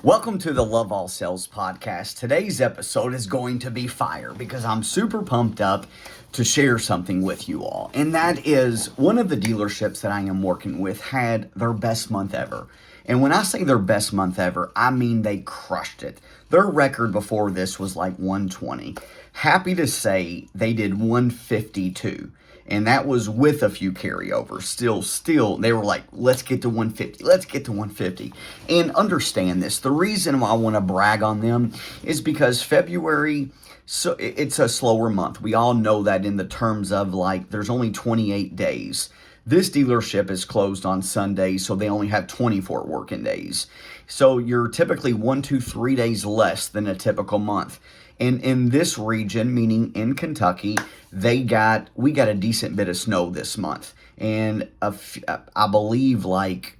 Welcome to the Loveall Sales Podcast. Today's episode is going to be fire because I'm super pumped up to share something with you all. And that is one of the dealerships that I am working with had their best month ever. And when I say their best month ever, I mean they crushed it. Their record before this was like 120. Happy to say they did 152. And that was with a few carryovers. Still, they were like, let's get to 150. Let's get to 150. And understand this. The reason why I want to brag on them is because February, so it's a slower month. We all know that in the terms of like, there's only 28 days. This dealership is closed on Sundays, so they only have 24 working days. So you're typically 1, 2, 3 days less than a typical month. And in this region, meaning in Kentucky, we got a decent bit of snow this month. And I believe like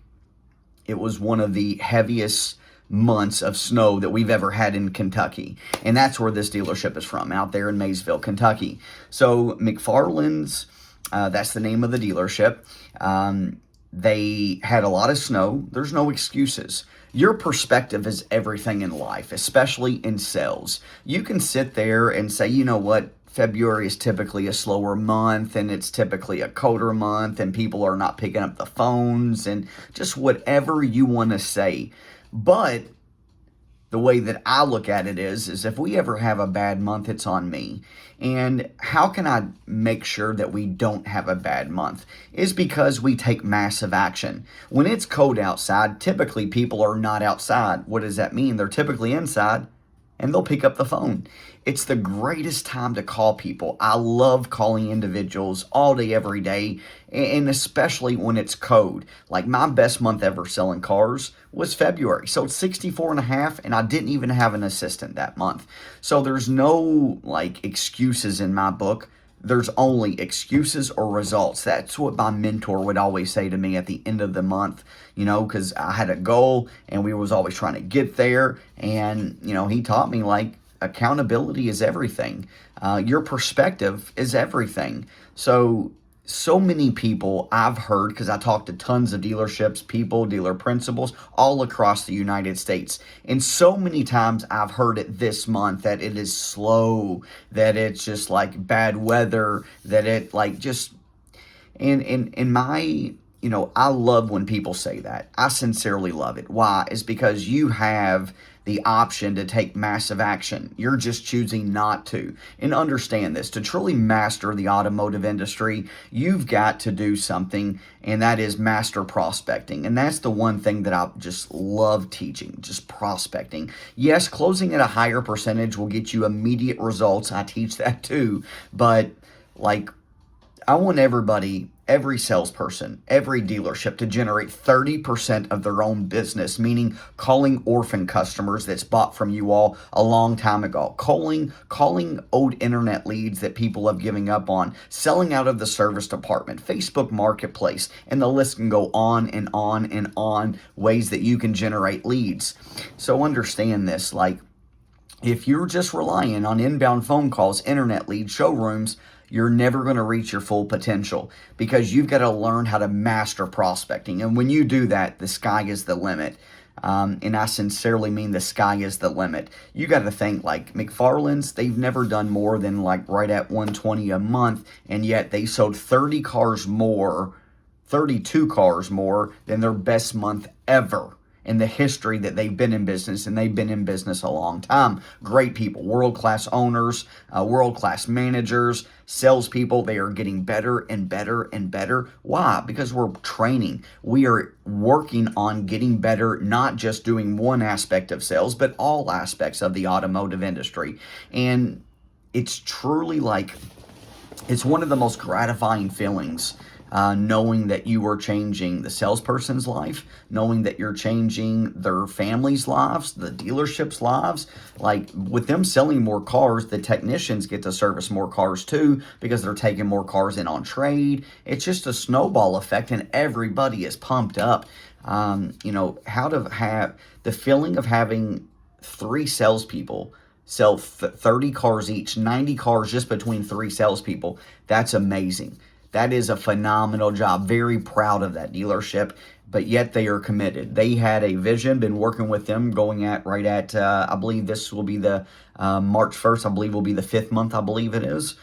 it was one of the heaviest months of snow that we've ever had in Kentucky. And that's where this dealership is from, out there in Maysville, Kentucky. So McFarland's, that's the name of the dealership. They had a lot of snow. There's no excuses. Your perspective is everything in life, especially in sales. You can sit there and say, you know what, February is typically a slower month and it's typically a colder month and people are not picking up the phones and just whatever you want to say. But the way that I look at it is if we ever have a bad month, it's on me. And how can I make sure that we don't have a bad month? Is because we take massive action. When it's cold outside, typically people are not outside. What does that mean? They're typically inside and they'll pick up the phone. It's the greatest time to call people. I love calling individuals all day, every day, and especially when it's cold. Like my best month ever selling cars was February. So it's 64 and a half, and I didn't even have an assistant that month. So there's no like excuses in my book. There's only excuses or results. That's what my mentor would always say to me at the end of the month, because I had a goal and we was always trying to get there. And, he taught me like accountability is everything. Your perspective is everything. So many people I've heard, because I talked to tons of dealerships, people, dealer principals, all across the United States. And so many times I've heard it this month that it is slow, that it's just like bad weather, that it like just, in my, I love when people say that. I sincerely love it. Why? Is because you have the option to take massive action. You're just choosing not to. And understand this, to truly master the automotive industry, you've got to do something, and that is master prospecting. And that's the one thing that I just love teaching, just prospecting. Yes, closing at a higher percentage will get you immediate results. I teach that too. But like, I want every salesperson, every dealership to generate 30% of their own business, meaning calling orphan customers that's bought from you all a long time ago, calling old internet leads that people have given up on, selling out of the service department, Facebook Marketplace, and the list can go on and on and on, ways that you can generate leads. So understand this, like if you're just relying on inbound phone calls, internet leads, showrooms, you're never going to reach your full potential because you've got to learn how to master prospecting. And when you do that, the sky is the limit. And I sincerely mean the sky is the limit. You got to think like McFarland's, they've never done more than like right at 120 a month. And yet they sold 32 cars more than their best month ever in the history that they've been in business, and they've been in business a long time. Great people, world-class owners, world-class managers, salespeople. They are getting better and better and better. Why? Because we're training. We are working on getting better, not just doing one aspect of sales, but all aspects of the automotive industry. And it's truly like, it's one of the most gratifying feelings, knowing that you are changing the salesperson's life, knowing that you're changing their family's lives, the dealership's lives. Like with them selling more cars, the technicians get to service more cars too because they're taking more cars in on trade. It's just a snowball effect and everybody is pumped up. How to have the feeling of having 3 salespeople sell 30 cars each, 90 cars just between 3 salespeople. That's amazing. That is a phenomenal job. Very proud of that dealership. but yet they are committed. They had a vision, been working with them, going at right at, I believe this will be the March 1st, I believe will be the 5th month, I believe it is.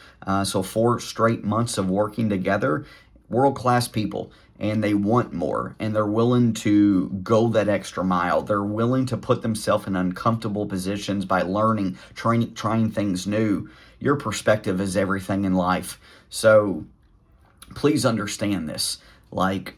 So 4 straight months of working together. World-class people, and they want more, and they're willing to go that extra mile. They're willing to put themselves in uncomfortable positions by learning, trying things new. Your perspective is everything in life. So please understand this. Like,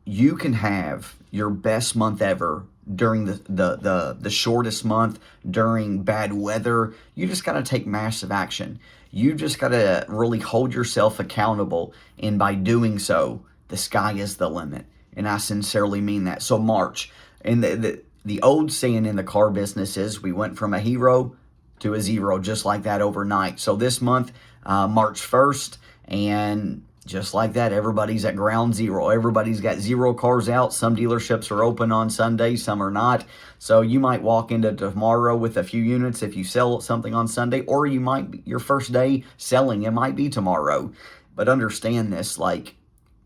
you can have your best month ever during the shortest month, during bad weather. You just got to take massive action. You just got to really hold yourself accountable, and by doing so, the sky is the limit. And I sincerely mean that. So March, and the old saying in the car business is we went from a hero to a zero just like that overnight. So this month, March 1st, and just like that, everybody's at ground zero. Everybody's got 0 cars out. Some dealerships are open on Sunday, some are not. So you might walk into tomorrow with a few units if you sell something on Sunday, or you might be your first day selling, it might be tomorrow. But understand this, like,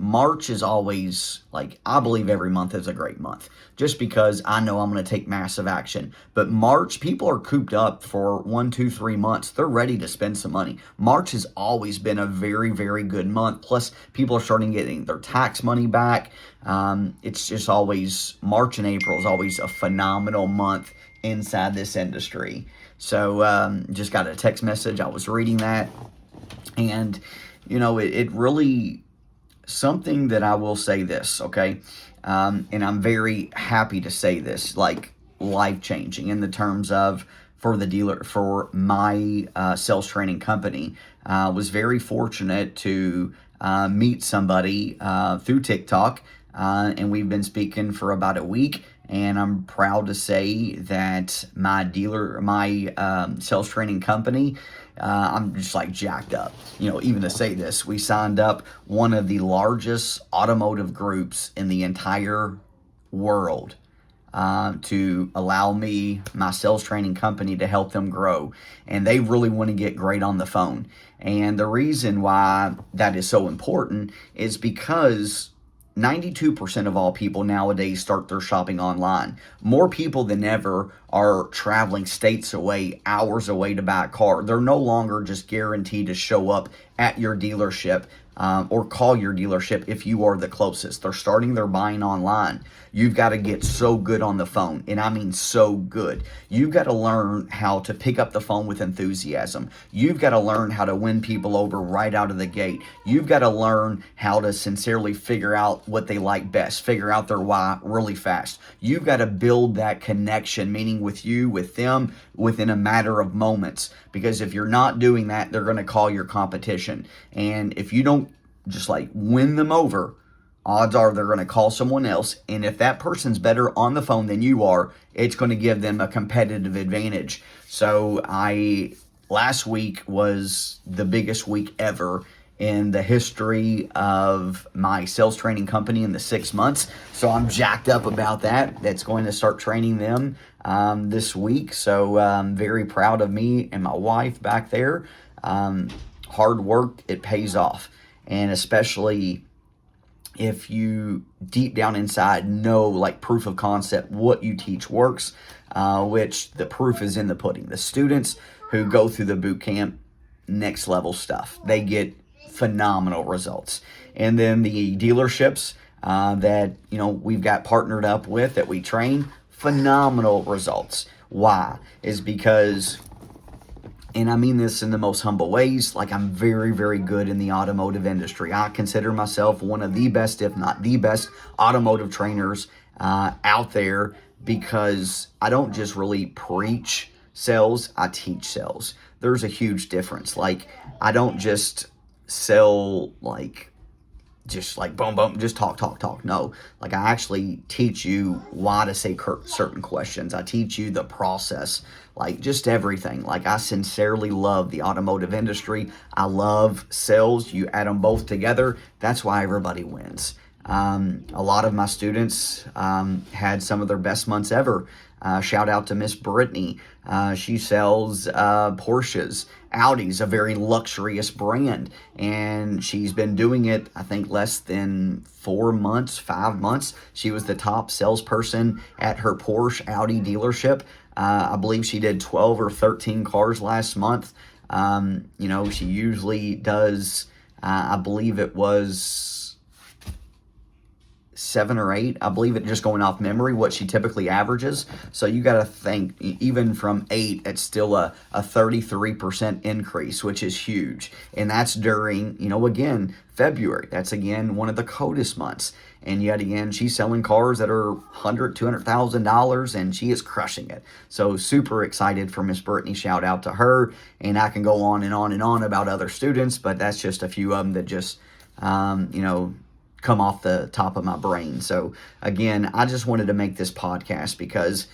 March is always, like, I believe every month is a great month just because I know I'm going to take massive action. But March, people are cooped up for 1, 2, 3 months. They're ready to spend some money. March has always been a very, very good month. Plus, people are starting getting their tax money back. It's just always, March and April is always a phenomenal month inside this industry. So just got a text message. I was reading that. And, you know, it really... Something that I will say this, okay, and I'm very happy to say this, like, life-changing in the terms of for my sales training company. Was very fortunate to meet somebody through TikTok, and we've been speaking for about a week. And I'm proud to say that my sales training company, I'm just like jacked up. You know, even to say this, we signed up one of the largest automotive groups in the entire world to allow me, my sales training company, to help them grow. And they really want to get great on the phone. And the reason why that is so important is because 92% of all people nowadays start their shopping online. More people than ever are traveling states away, hours away to buy a car. They're no longer just guaranteed to show up at your dealership or call your dealership if you are the closest. They're starting their buying online. You've got to get so good on the phone, and I mean so good. You've got to learn how to pick up the phone with enthusiasm. You've got to learn how to win people over right out of the gate. You've got to learn how to sincerely figure out what they like best, figure out their why really fast. You've got to build that connection, meaning with you, with them, within a matter of moments. Because if you're not doing that, they're going to call your competition. And if you don't just like win them over, odds are they're going to call someone else. And if that person's better on the phone than you are, it's going to give them a competitive advantage. So last week was the biggest week ever in the history of my sales training company in the 6 months. So I'm jacked up about that. That's going to start training them this week. So I'm very proud of me and my wife back there. Hard work, it pays off. And especially if you deep down inside know, like, proof of concept, what you teach works, which the proof is in the pudding. The students who go through the boot camp, next level stuff. They get phenomenal results. And then the dealerships that, you know, we've got partnered up with, that we train, phenomenal results. Why? Is because, and I mean this in the most humble ways, like, I'm very, very good in the automotive industry. I consider myself one of the best, if not the best, automotive trainers out there, because I don't just really preach sales, I teach sales. There's a huge difference. Like, I don't just sell, like, just like boom, boom, just talk. No, like, I actually teach you why to say certain questions. I teach you the process, like, just everything. Like, I sincerely love the automotive industry. I love sales. You add them both together, that's why everybody wins. A lot of my students had some of their best months ever Shout out to Miss Brittany. She sells Porsches, Audis, a very luxurious brand, and she's been doing it, I think, less than 4 months, 5 months. She was the top salesperson at her Porsche Audi dealership. I believe she did 12 or 13 cars last month. She usually does, I believe it was 7 or 8. I believe it, just going off memory, what she typically averages. So you got to think, even from 8, it's still a 33% increase, which is huge. And that's during, again, February. That's, again, one of the coldest months. And yet again, she's selling cars that are $100,000, $200,000, and she is crushing it. So super excited for Miss Brittany. Shout out to her. And I can go on and on and on about other students, but that's just a few of them that just, come off the top of my brain. So again, I just wanted to make this podcast because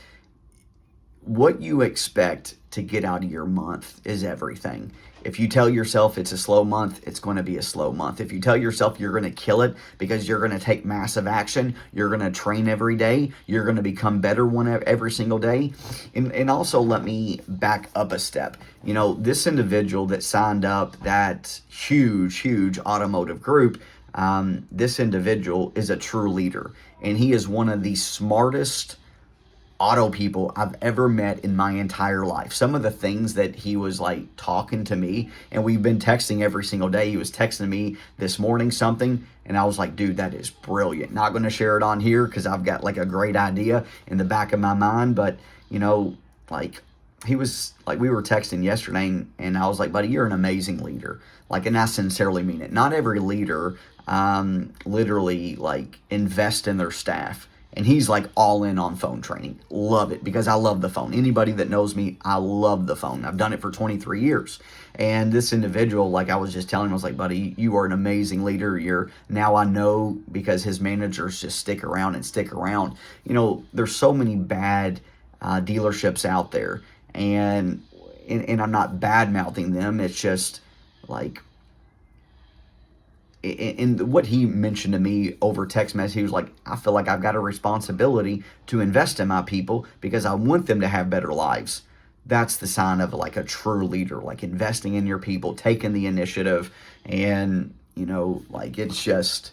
what you expect to get out of your month is everything. If you tell yourself it's a slow month, it's going to be a slow month. If you tell yourself you're going to kill it because you're going to take massive action, you're going to train every day, you're going to become better every single day. And also, let me back up a step. This individual that signed up that huge automotive group, this individual is a true leader, and he is one of the smartest auto people I've ever met in my entire life. Some of the things that he was talking to me, and we've been texting every single day. He was texting me this morning something, and I was like, dude, that is brilliant. Not going to share it on here because I've got a great idea in the back of my mind, but he was we were texting yesterday, and I was like, buddy, you're an amazing leader. And I sincerely mean it. Not every leader literally invest in their staff. And he's all in on phone training. Love it, because I love the phone. Anybody that knows me, I love the phone. I've done it for 23 years. And this individual, I was just telling him, I was like, buddy, you are an amazing leader. Now I know, because his managers just stick around and stick around. There's so many bad dealerships out there. And I'm not bad-mouthing them. It's just and what he mentioned to me over text message, he was like, I feel like I've got a responsibility to invest in my people because I want them to have better lives. That's the sign of a true leader, investing in your people, taking the initiative. And, it's just,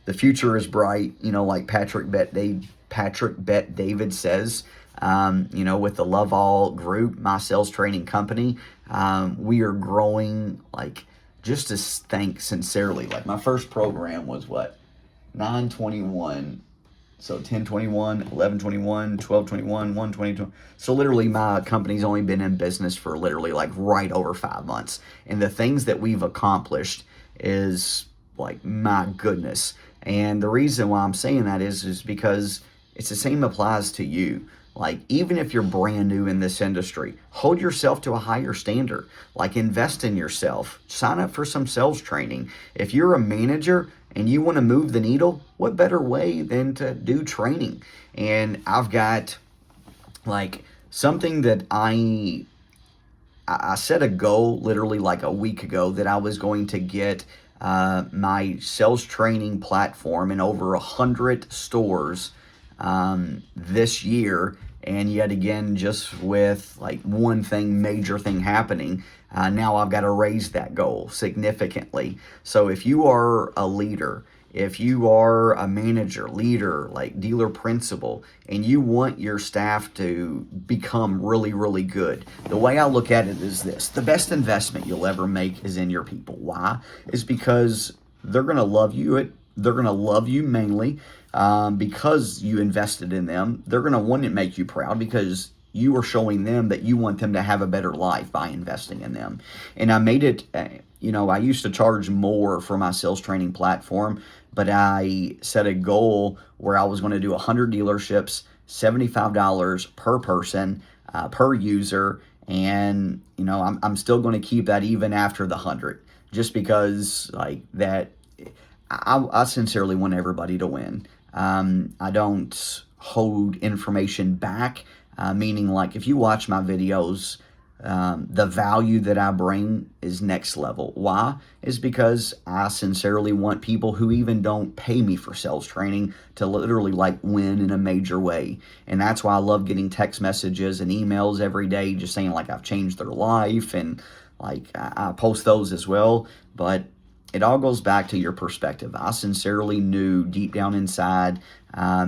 the future is bright, like Patrick Bet David says, with the Loveall Group, my sales training company, we are growing just to thank sincerely. My first program was 9/21, so 10/21, 11/21, 12/21, 1/22. So literally my company's only been in business for literally right over 5 months. And the things that we've accomplished is my goodness. And the reason why I'm saying that is because it's the same applies to you. Even if you're brand new in this industry, hold yourself to a higher standard. Invest in yourself. Sign up for some sales training. If you're a manager and you want to move the needle, what better way than to do training? And I've got something that I set a goal literally a week ago that I was going to get my sales training platform in over 100 stores this year. And yet again, just with one major thing happening, now I've got to raise that goal significantly. So if you are a leader, if you are a manager, leader, dealer principal, and you want your staff to become really, really good, the way I look at it is this: the best investment you'll ever make is in your people. Why? Is because they're going to love you. They're going to love you mainly because you invested in them. They're going to want to make you proud because you are showing them that you want them to have a better life by investing in them. And I made it, I used to charge more for my sales training platform, but I set a goal where I was going to do 100 dealerships, $75 per person, per user. And, I'm still going to keep that even after the 100, just because that. I sincerely want everybody to win. I don't hold information back, meaning if you watch my videos, The value that I bring is next level. Why? Is because I sincerely want people who even don't pay me for sales training to literally like win in a major way. And that's why I love getting text messages and emails every day just saying like I've changed their life, and like I post those as well. But it all goes back to your perspective. I sincerely knew deep down inside,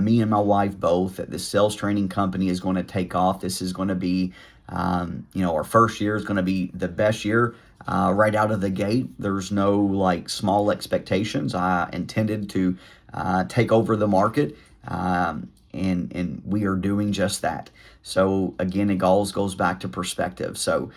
me and my wife both, that this sales training company is going to take off. This is going to be, our first year is going to be the best year right out of the gate. There's no like small expectations. I intended to take over the market, and we are doing just that. So again, it all goes back to perspective. So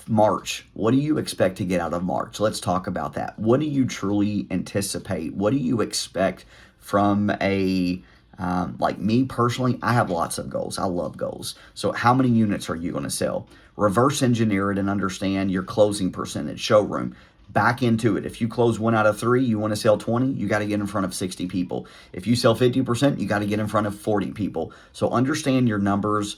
March, what do you expect to get out of March? Let's talk about that. What do you truly anticipate? What do you expect from like me personally? I have lots of goals. I love goals. So how many units are you going to sell? Reverse engineer it and understand your closing percentage, showroom. Back into it. If you close 1 out of 3, you want to sell 20, you got to get in front of 60 people. If you sell 50%, you got to get in front of 40 people. So understand your numbers.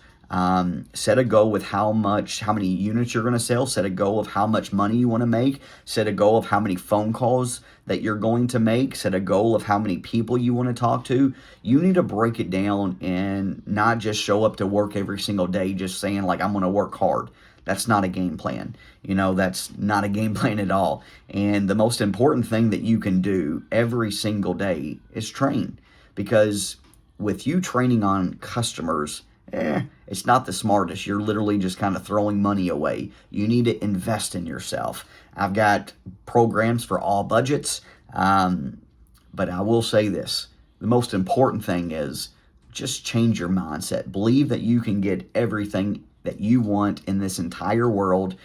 Set a goal with how many units you're going to sell. Set a goal of how much money you want to make. Set a goal of how many phone calls that you're going to make. Set a goal of how many people you want to talk to. You need to break it down and not just show up to work every single day just saying like I'm going to work hard. That's not a game plan. That's not a game plan at all. And the most important thing that you can do every single day is train. Because with you training on customers, it's not the smartest. You're literally just kind of throwing money away. You need to invest in yourself. I've got programs for all budgets, but I will say this. The most important thing is just change your mindset. Believe that you can get everything that you want in this entire world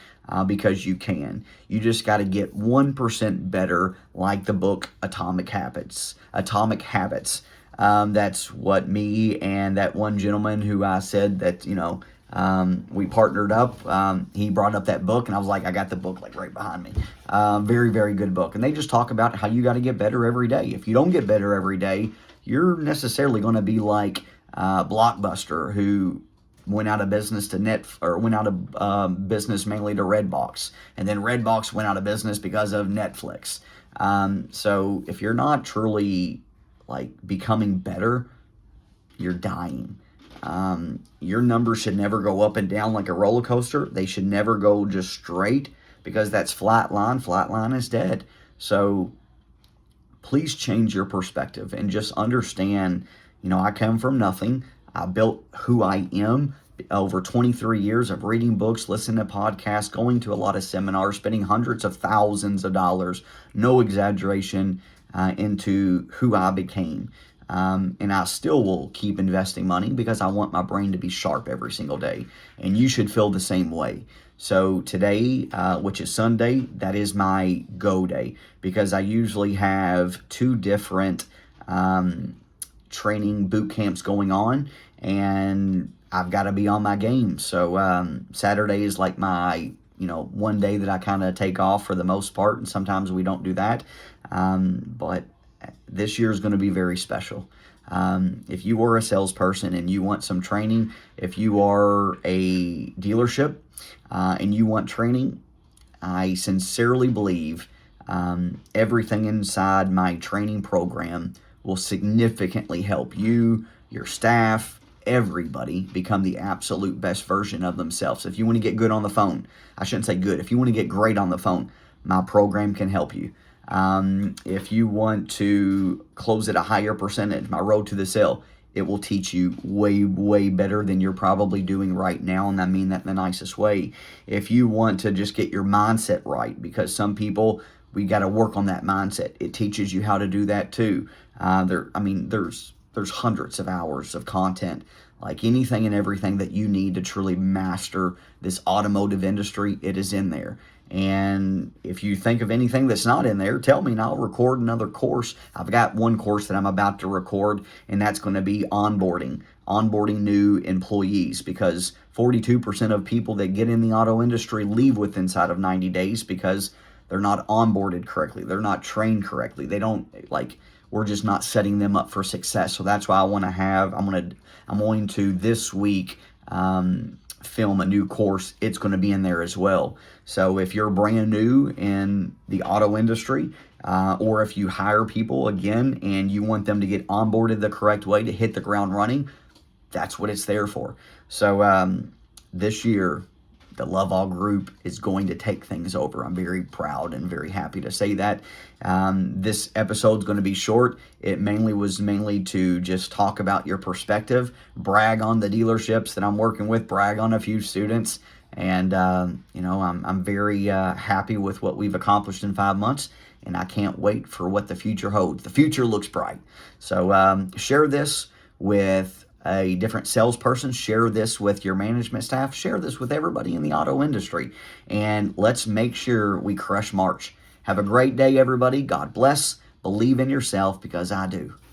because you can. You just got to get 1% better, like the book Atomic Habits. That's what me and that one gentleman who I said that, we partnered up. He brought up that book, and I was like, I got the book like right behind me. Very, very good book. And they just talk about how you got to get better every day. If you don't get better every day, you're necessarily going to be like Blockbuster, who went out of business went out of business mainly to Redbox, and then Redbox went out of business because of Netflix. So if you're not truly like becoming better, you're dying. Your numbers should never go up and down like a roller coaster. They should never go just straight, because that's flat line. Flat line is dead. So please change your perspective and just understand, I come from nothing. I built who I am over 23 years of reading books, listening to podcasts, going to a lot of seminars, spending hundreds of thousands of dollars, no exaggeration, into who I became. And I still will keep investing money because I want my brain to be sharp every single day. And you should feel the same way. So today, which is Sunday, that is my go day, because I usually have 2 different training boot camps going on, and I've got to be on my game. So Saturday is like my one day that I kind of take off for the most part, and sometimes we don't do that. But this year is going to be very special. If you are a salesperson and you want some training, if you are a dealership and you want training, I sincerely believe everything inside my training program will significantly help you, your staff, everybody become the absolute best version of themselves. If you want to get good on the phone, I shouldn't say good. If you want to get great on the phone, my program can help you. If you want to close at a higher percentage, my road to the sale, it will teach you way, way better than you're probably doing right now, and I mean that in the nicest way. If you want to just get your mindset right, because some people, we got to work on that mindset. It teaches you how to do that too. There's hundreds of hours of content, like anything and everything that you need to truly master this automotive industry. It is in there. And if you think of anything that's not in there, tell me and I'll record another course. I've got one course that I'm about to record, and that's going to be onboarding new employees, because 42% of people that get in the auto industry leave within inside of 90 days because they're not onboarded correctly. They're not trained correctly. We're just not setting them up for success. So that's why I'm going to this week film a new course, it's going to be in there as well. So if you're brand new in the auto industry, or if you hire people again and you want them to get onboarded the correct way to hit the ground running, that's what it's there for. So this year, the Loveall Group is going to take things over. I'm very proud and very happy to say that. This episode is going to be short. It was mainly to just talk about your perspective, brag on the dealerships that I'm working with, brag on a few students, and I'm very happy with what we've accomplished in 5 months, and I can't wait for what the future holds. The future looks bright. So share this with a different salesperson, share this with your management staff, share this with everybody in the auto industry, and let's make sure we crush March. Have a great day, everybody. God bless. Believe in yourself, because I do.